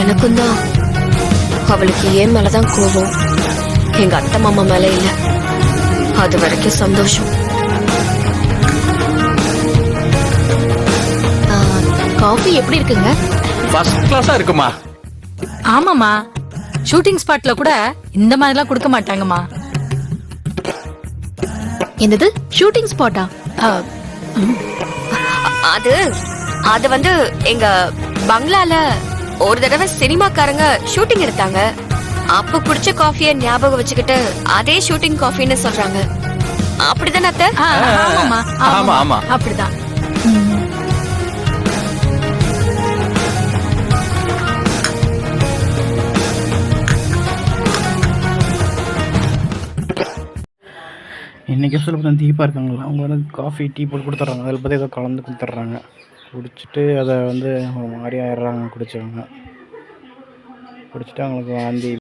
எனக்கும் தான் அவளுக்கு ஏன் மேலதான் கோபம், எங்க அத்தை மாமா மேல இல்ல. அது வரைக்கும் சந்தோஷம். காஃபி எப்படி இருக்குங்க? ஃபர்ஸ்ட் கிளாஸா இருக்குமா? ஆமாமா, ஷூட்டிங் ஸ்பாட்ல கூட இந்த மாதிரிலாம் கொடுக்க மாட்டாங்கம்மா. என்னது ஷூட்டிங் ஸ்பாட்டா? அது அது வந்து எங்க பங்களால ஒரு தடவை சினிமாக்காரங்க ஷூட்டிங் எடுத்தாங்க. அப்ப குடிச்ச காஃபிய ஞாபகம் வச்சுக்கிட்டு அதே ஷூட்டிங் காஃபின்னு சொல்றாங்க. அப்படிதானே அத்தை? ஆமாமா ஆமா ஆமா அப்படிதான். இன்றைக்கி எபிசோட பார்த்தா தீபா இருக்காங்களா, அவங்க வந்து காஃபி டீ போட்டு கொடுத்துட்றாங்க. அதில் பார்த்து ஏதோ கலந்து கொடுத்துட்றாங்க. குடிச்சிட்டு அதை வந்து ஒரு மாதிரி ஆயிடுறாங்க. குடிச்சிட்டு அவங்களுக்கு வாந்தி